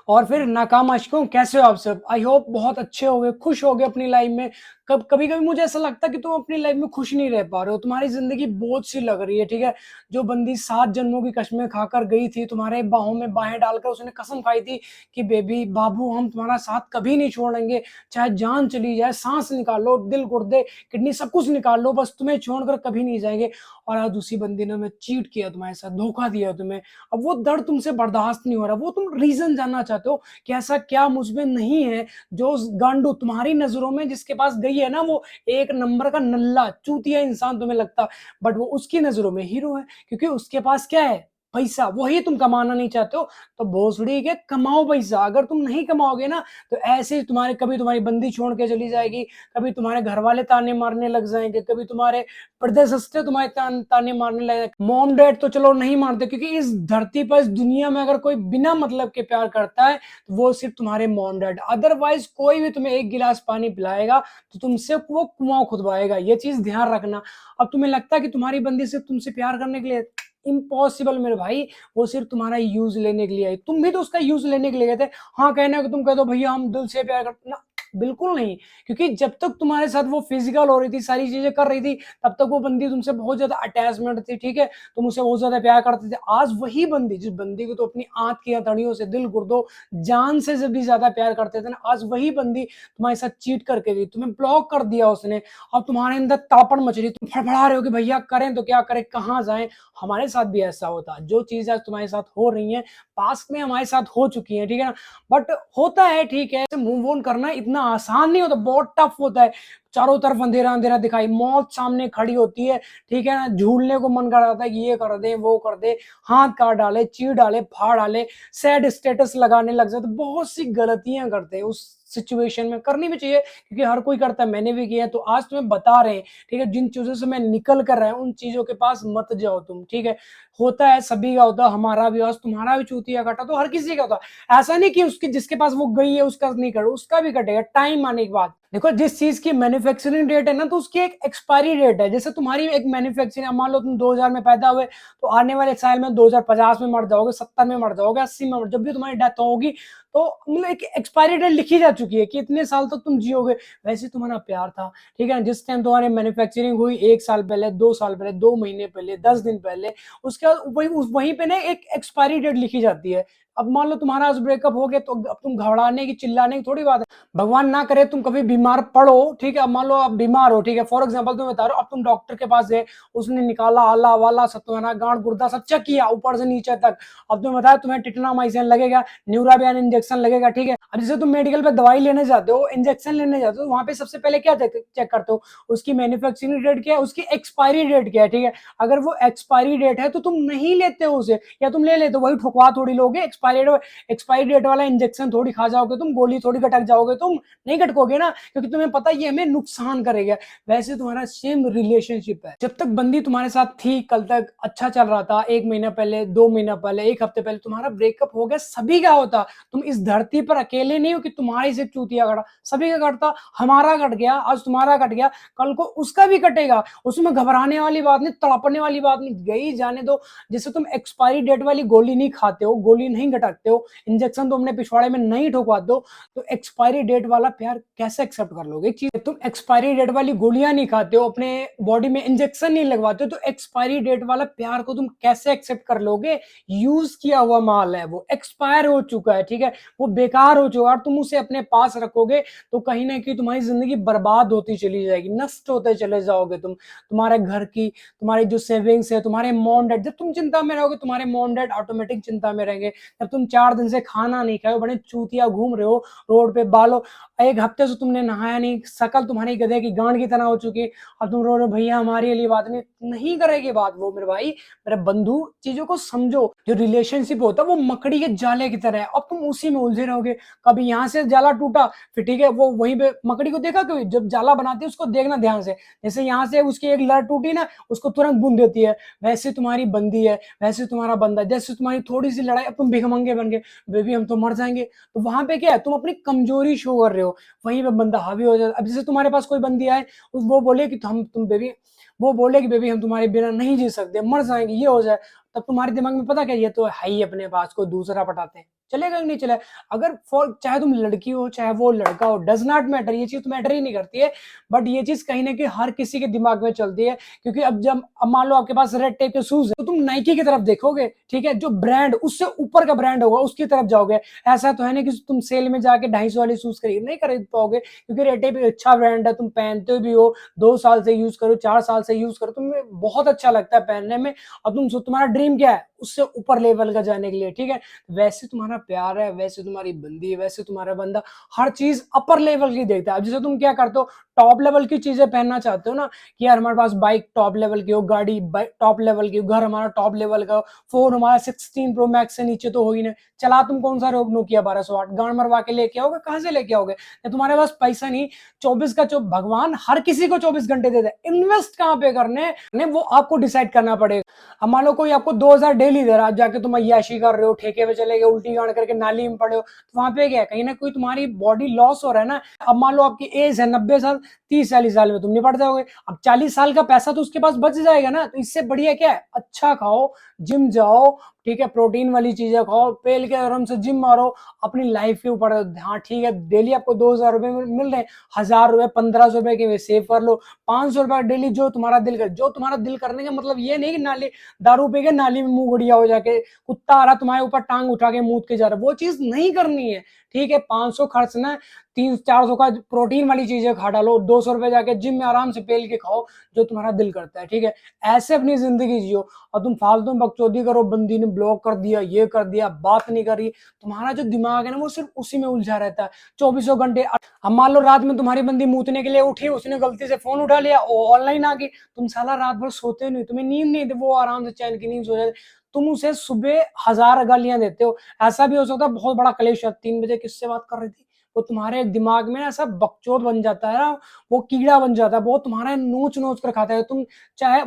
और फिर नाकाम आशिकों, कैसे हो आप सब? आई होप बहुत अच्छे होगे, खुश होगे अपनी लाइफ में। कभी कभी मुझे ऐसा लगता है कि तुम अपनी लाइफ में खुश नहीं रह पा रहे हो, तुम्हारी जिंदगी बोझ सी लग रही है, ठीक है। जो बंदी 7 जन्मों की कस्में खाकर गई थी, तुम्हारे बाहों में बाहें डालकर उसने कसम खाई थी कि बेबी बाबू हम तुम्हारा साथ कभी नहीं छोड़ेंगे, चाहे जान चली जाए, सांस निकालो, दिल गुर्दे किडनी सब कुछ निकाल लो, बस तुम्हें छोड़कर कभी नहीं जाएंगे। और आज उसी बंदी ने चीट किया, तुम्हारे साथ धोखा दिया तुम्हें। अब वो दर्द तुमसे बर्दाश्त नहीं हो रहा, वो तुम रीजन जानना चाहते हो कि ऐसा क्या मुझमें नहीं है जो उस गांडू तुम्हारी नजरों में जिसके पास गई है ना, वो एक नंबर का नल्ला चूतिया इंसान तुम्हें लगता, बट वो उसकी नजरों में हीरो है, क्योंकि उसके पास क्या है? पैसा। वही तुम कमाना नहीं चाहते हो, तो भोसड़ी के कमाओ पैसा। अगर तुम नहीं कमाओगे ना, तो ऐसे ही तुम्हारे कभी तुम्हारी बंदी छोड़ के चली जाएगी, कभी तुम्हारे घर वाले ताने मारने लग जाएंगे, कभी तुम्हारे पर्दे सस्ते तुम्हारे ताने मारने लगे। मॉम डैड तो चलो नहीं मारते, क्योंकि इस धरती पर, इस दुनिया में अगर कोई बिना मतलब के प्यार करता है तो वो सिर्फ तुम्हारे मॉम डैड। अदरवाइज कोई भी तुम्हें एक गिलास पानी पिलाएगा तो तुमसे वो कुआं खुदवाएगा, ये चीज ध्यान रखना। अब तुम्हें लगता है कि तुम्हारी बंदी सिर्फ तुमसे प्यार करने के लिए, इम्पॉसिबल मेरे भाई। वो सिर्फ तुम्हारा यूज लेने के लिए आई, तुम भी तो उसका यूज लेने के लिए गए थे। हाँ, कहना कि तुम कह दो भैया हम दिल से प्यार करते ना, बिल्कुल नहीं। क्योंकि जब तक तुम्हारे साथ वो फिजिकल हो रही थी, सारी चीजें कर रही थी, तब तक वो बंदी तुमसे बहुत ज्यादा अटैचमेंट थी, ठीक है। तुम उसे बहुत ज्यादा प्यार करते थे। आज वही बंदी, जिस बंदी को तो अपनी आंत की हथेलियों से, दिल गुर्दो जान से जब भी ज्यादा प्यार करते थे ना, आज वही बंदी तुम्हारे साथ चीट करके गई, तुम्हें ब्लॉक कर दिया उसने। अब तुम्हारे अंदर तड़पण मच रही, तुम फड़फड़ा रहे हो कि भैया करें तो क्या करें, कहाँ जाएं। हमारे साथ भी ऐसा होता, जो चीज आज तुम्हारे साथ हो रही है पास्ट में हमारे साथ हो चुकी है, ठीक है ना। बट होता है, ठीक है, मूव ऑन करना इतना आसान नहीं होता, बहुत टफ होता है। चारों तरफ अंधेरा अंधेरा दिखाई, मौत सामने खड़ी होती है, ठीक है ना। झूलने को मन कर रहा है कि ये कर दे वो कर दे, हाथ काट डाले, चीर डाले, फाड़ डाले, सैड स्टेटस लगाने लग जाते, बहुत सी गलतियां करते हैं उस सिचुएशन में। करनी भी चाहिए, क्योंकि हर कोई करता है, मैंने भी किया है। तो आज तुम्हें बता रहे हैं, ठीक है, जिन चीजों से मैं निकल कर रहा हूं उन चीजों के पास मत जाओ तुम, ठीक है। होता है, सभी का होता है, हमारा भी। आज तुम्हारा भी चूतिया कटा तो हर किसी का होता है। ऐसा नहीं कि उसके जिसके पास वो गई है उसका नहीं कटो, उसका भी कटेगा टाइम आने के बाद। देखो, जिस चीज की मैन्युफैक्चरिंग डेट है ना, तो उसकी एक एक्सपायरी डेट है। जैसे तुम्हारी एक मैन्युफैक्चरिंग, मान लो तुम 2000 में पैदा हुए, तो आने वाले साल में 2050 में मर जाओगे, 70 में मर जाओगे, 80 में जब भी तुम्हारी डेथ होगी, तो मतलब एक एक्सपायरी डेट लिखी जा चुकी है कि इतने साल तक तुम जियोगे। वैसे तुम्हारा प्यार था, ठीक है ना, जिस टाइम तुम्हारी मैन्युफैक्चरिंग हुई, 1 साल पहले, 2 साल पहले, 2 महीने पहले, 10 दिन पहले, उसके बाद वहीं पे ना एक एक्सपायरी डेट लिखी जाती है। अब मान लो तुम्हारा आज ब्रेकअप हो गया, तो अब तुम घबराने की, चिल्लाने की थोड़ी बात है। भगवान ना करे तुम कभी बीमार पड़ो, ठीक है। अब मान लो आप बीमार हो, ठीक है, फॉर एग्जाम्पल तुम्हें बता रहा हूं, अब तुम डॉक्टर के पास गए, उसने निकाला आला वाला सब, तुम्हारा गांड गुर्दा सब चेक किया ऊपर से नीचे तक। अब तुम्हें बताया तुम्हें टिटनामाइसिन लगेगा, न्यूराबियन इंजेक्शन लगेगा, ठीक है। अब जैसे तुम मेडिकल पे दवाई लेने जाते हो, इंजेक्शन लेने जाते हो, वहां पे सबसे पहले क्या चेक करते हो? उसकी मैन्युफैक्चरिंग डेट क्या है, उसकी एक्सपायरी डेट क्या है, ठीक है। अगर वो एक्सपायरी डेट है तो तुम नहीं लेते हो उसे, या तुम ले लेते हो, वही ठुकवा थोड़ी लोगे। एक्सपायरी डेट वाला इंजेक्शन थोड़ी खा जाओगे तुम, गोली थोड़ी कटक जाओगे तुम, नहीं कटकोगे ना, क्योंकि तुम्हें पता ये हमें नुकसान करेगा। वैसे तुम्हारा सेम रिलेशनशिप है, जब तक बंदी तुम्हारे साथ थी, कल तक अच्छा चल रहा था, 1 महीना पहले, 2 महीना पहले, एक हफ्ते पहले तुम्हारा ब्रेकअप हो गया, सभी का होता। तुम इस धरती पर अकेले नहीं हो कि तुम्हारी सिर्फ चूतिया कटा, सभी का कटता। हमारा कट गया, आज तुम्हारा कट गया, कल को उसका भी कटेगा। उसमें घबराने वाली बात नहीं, तड़पने वाली बात नहीं, गई जाने दो। जैसे तुम एक्सपायरी डेट वाली गोली नहीं खाते हो, गोली नहीं घटाते हो, इंजेक्शन तो अपने पिछवाड़े में नहीं ठोकवाते हो, तो एक्सपायरी डेट वाला प्यार कैसे एक्सेप्ट कर लोगे? एक चीज, तुम एक्सपायरी डेट वाली गोलियां नहीं खाते हो, अपने बॉडी में इंजेक्शन नहीं लगवाते हो, तो एक्सपायरी डेट वाला प्यार को तुम कैसे एक्सेप्ट कर लोगे? यूज किया हुआ माल है, वो एक्सपायर हो चुका है, ठीक है, वो बेकार हो चुका है, तुम उसे अपने पास रखोगे तो कहीं ना कहीं तुम्हारी जिंदगी बर्बाद होती चली जाएगी, नष्ट होते चले जाओगे तुम। तुम्हारे घर की, तुम्हारी जो सेविंग्स है, तुम्हारे मॉम डैड, जब तुम चिंता में रहोगे, तुम्हारे मॉम डैड ऑटोमेटिक चिंता में रहेंगे। जब तुम 4 दिन से खाना नहीं खाए, बड़े चूतिया घूम रहे हो रोड पे, बालो, 1 हफ्ते से तुमने नहाया नहीं, शकल तुम्हारी गधे की गांड की तरह हो चुकी, अब तुम रो रहे हो भैया हमारे लिए बात नहीं, नहीं करेगी बात वो मेरे भाई, मेरे बंधु। चीजों को समझो, जो रिलेशनशिप होता है वो मकड़ी के जाले की तरह है, अब तुम उसी में उलझे रहोगे। कभी यहाँ से जाला टूटा, फिर ठीक है, वो वहीं पे मकड़ी को देखा, कभी जब जाला बनाती है उसको देखना ध्यान से, जैसे यहाँ से उसकी एक लड़ टूटी ना, उसको तुरंत बुन देती है, वैसे तुम्हारी बंदी है, वैसे तुम्हारा बंदा, जैसे तुम्हारी थोड़ी सी लड़ाई, अब तुम भिखमंगे बन गए, बेबी हम तो मर जाएंगे, तो वहां पे क्या है, तुम अपनी कमजोरी शो कर रहे हो, वहीं पे बंदा हावी हो जाता। अब जैसे तुम्हारे पास कोई बंदी आए, वो बोले कि हम तुम बेबी, वो बोले कि बेबी हम तुम्हारे बिना नहीं जी सकते, मर जाएंगे, ये हो जाए, तब तुम्हारे दिमाग में पता क्या, ये तो है ही अपने पास, कोई दूसरा पटाते हैं। चलेगा कि नहीं चलेगा? अगर फॉर चाहे तुम लड़की हो चाहे वो लड़का हो, डज नॉट मैटर, ये चीज तो मैटर ही नहीं करती है। बट ये चीज कहीं ना कहीं हर किसी के दिमाग में चलती है, क्योंकि अब मान लो आपके पास रेड टेप के शूज है, तो तुम नाइकी की तरफ देखोगे, ठीक है, जो ब्रांड उससे ऊपर का ब्रांड होगा उसकी तरफ जाओगे। ऐसा तो है नहीं कि तुम सेल में जाके 250 वाली शूज खरीद नहीं खरीद पाओगे, क्योंकि रेड टेप अच्छा ब्रांड है, तुम पहनते भी हो, 2 साल से यूज करो, 4 साल से यूज करो, तुम्हें बहुत अच्छा लगता है पहनने में। और तुम्हारा ड्रीम क्या है? उससे ऊपर लेवल का जाने के लिए, ठीक है। वैसे तुम्हारा प्यार है, वैसे तुम्हारी बंदी है, वैसे तुम्हारा बंदा हर चीज अपर लेवल की देखता है। अब जैसे तुम क्या करते हो, टॉप लेवल की चीजें पहनना चाहते हो ना, कि यार हमारे पास बाइक टॉप लेवल की हो, गाड़ी टॉप लेवल की हो, घर हमारा टॉप लेवल का हो, फोन हमारा 16 प्रो मैक्स से नीचे तो हो ही नहीं। चला तुम कौन सा नोकिया 1208, गांड मरवा के लेके आओगे? कहां से लेके आओगे? तुम्हारे पास पैसा नहीं, 24 का भगवान हर किसी को 24 घंटे दे दे, इन्वेस्ट कहां पे करने वो आपको डिसाइड करना पड़ेगा। अब मान लो कोई आपको 2000 डेली दे रहा है, जाके तुम अय्याशी कर रहे हो, ठेके पे चले गए, उल्टी गांड करके नाली में पड़े हो, तो वहां पे क्या है, कहीं ना कोई तुम्हारी बॉडी लॉस हो रहा है ना। अब मान लो आपकी एज है 90 साल, 30-40 साल में तुम निपट जाओगे, अब 40 साल का पैसा तो उसके पास बच जाएगा ना। तो इससे बढ़िया क्या है, अच्छा खाओ, जिम जाओ, ठीक है, प्रोटीन वाली चीजें खाओ, पेल के आराम से जिम मारो, अपनी लाइफ के ऊपर हाँ ठीक है, डेली आपको 2000 रुपए मिल रहे हैं, 1000 रुपए 1500 रुपए के सेव कर लो, 500 रुपए डेली जो तुम्हारा दिल कर, जो तुम्हारा दिल करने का मतलब ये नहीं कि नाली दारू पी के नाली में मुंह गुड़िया हो जाके कुत्ता आ रहा तुम्हारे ऊपर टांग उठा के मूत के जा रहा, वो चीज नहीं करनी है, ठीक है। 500 खर्चना है, 300-400 का प्रोटीन वाली चीजें खा डालो, 200 रुपए जाके जिम में आराम से पेल के खाओ जो तुम्हारा दिल करता है, ठीक है। ऐसे अपनी जिंदगी जियो। और तुम फालतू में बकचोदी करो, बंदी ने ब्लॉक कर दिया, ये कर दिया, बात नहीं करी, तुम्हारा जो दिमाग है ना वो सिर्फ उसी में उलझा रहता है 24 घंटे। अब मान लो रात में तुम्हारी बंदी मूतने के लिए उठी, उसने गलती से फोन उठा लिया, ऑनलाइन आ गई, तुम साला रात भर सोते नहीं, तुम्हें नींद नहीं थी, वो आराम से चैन की नींद सो जाती, तुम उसे सुबह 1000 गालियां देते हो। ऐसा भी हो सकता है बहुत बड़ा कलेश है, 3 बजे किससे बात कर रही थी, वो तुम्हारे दिमाग में ऐसा बकचोद बन जाता है ना, वो कीड़ा बन जाता है, वो तुम्हारा नोच नोच कर खाता है।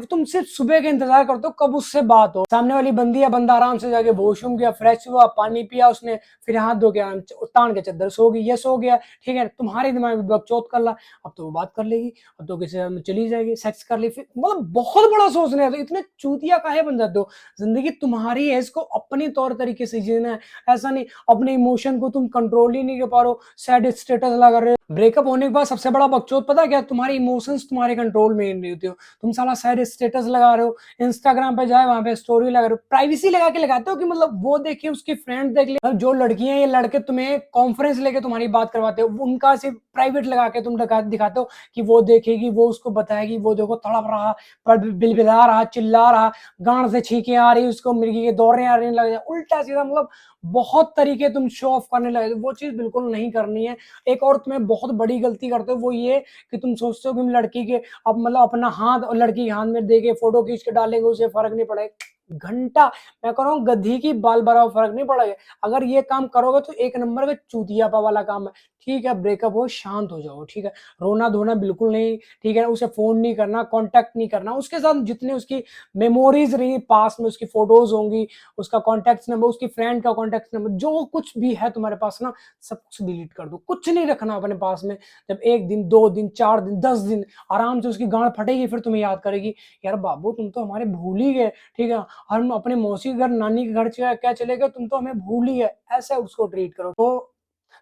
तुम सिर्फ सुबह का इंतजार करते हो कब उससे बात हो। सामने वाली बंदी या बंदा आराम से जाके वॉशरूम गया, फ्रेश हुआ, पानी पिया उसने, फिर हाथ धो के तान के चद्दर सो गई, ये सो गया, ठीक है, तुम्हारे दिमाग में बकचोद कर ला, अब तो वो बात कर लेगी, अब तो किसी में चली जाएगी, सेक्स कर ली, फिर मतलब बहुत बड़ा सोचने है। तो इतने चूतिया काहे बन जाते हो? जिंदगी तुम्हारी है, इसको अपने तौर तरीके से जीना है। ऐसा नहीं अपने इमोशन को तुम कंट्रोल ही नहीं कर पा रहे हो, सैड स्टेटस लगा रहे हो। ब्रेकअप होने के बाद सबसे बड़ा बकचोद पता है क्या? तुम्हारे इमोशंस तुम्हारे कंट्रोल में नहीं होते हो, तुम साला सैड स्टेटस लगा रहे हो, इंस्टाग्राम पे जाए वहां पे स्टोरी लगा रहे हो, प्राइवेसी लगा के लगाते हो कि मतलब वो देखे, उसके फ्रेंड देख ले। जो लड़कियां या लड़के तुम्हें कॉन्फ्रेंस लेके तुम्हारी बात करवाते हो, उनका सिर्फ प्राइवेट लगा के तुम दिखाते हो कि वो देखेगी, वो उसको बताएगी, वो देखो तड़प रहा, बिलबिला रहा, चिल्ला रहा, गांड से छींके आ रही, उसको मिर्गी के दौरे आ रही, लग जाए उल्टा सीधा, मतलब बहुत तरीके तुम शो ऑफ करने लगे। वो चीज बिल्कुल नहीं करनी है। एक और तुम्हें बहुत बड़ी गलती करते हो, वो ये कि तुम सोचते हो कि लड़की के अब मतलब अपना हाथ और लड़की के हाथ में दे के फोटो खींच के डालेंगे, उसे फर्क नहीं पड़ेगा। घंटा मैं कह रहा हूँ गधी की बाल बराबर फर्क नहीं पड़ेगा। अगर ये काम करोगे तो एक नंबर का चूतियापा वाला काम है, ठीक है। ब्रेकअप हो, शांत हो जाओ, ठीक है, रोना धोना बिल्कुल नहीं, ठीक है। उसे फोन नहीं करना, कांटेक्ट नहीं करना, उसके साथ जितने उसकी मेमोरीज रही पास में, उसकी फोटोज होंगी, उसका कॉन्टेक्ट नंबर, उसकी फ्रेंड का कॉन्टेक्ट नंबर, जो कुछ भी है तुम्हारे पास ना, सब कुछ डिलीट कर दो, कुछ नहीं रखना अपने पास में। जब 1 दिन 2 दिन 4 दिन 10 दिन आराम से उसकी गांड फटेगी, फिर तुम्हें याद करेगी, यार बाबू तुम तो हमारे भूल ही गए, ठीक है, हम अपने मौसी के घर नानी के घर क्या चले गए, तुम तो हमें भूल ही गए, ऐसे उसको ट्रीट करो।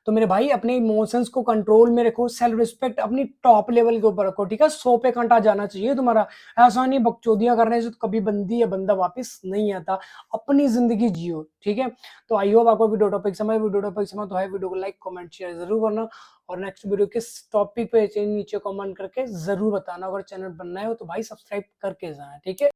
तो मेरे भाई अपने इमोशंस को कंट्रोल में रखो, सेल्फ रिस्पेक्ट अपनी टॉप लेवल के ऊपर रखो, ठीक है। 100 पे कांटा जाना चाहिए तुम्हारा। ऐसा नहीं बकचोदियां करने से तो कभी बंदी या बंदा वापस नहीं आता। अपनी जिंदगी जियो, ठीक है। तो आई होप आपको वीडियो टॉपिक समझ तो है, वीडियो को लाइक कमेंट शेयर जरूर करना, और नेक्स्ट वीडियो किस टॉपिक पे नीचे कमेंट करके जरूर बताना। अगर चैनल बनना है तो भाई सब्सक्राइब करके जाना, ठीक है।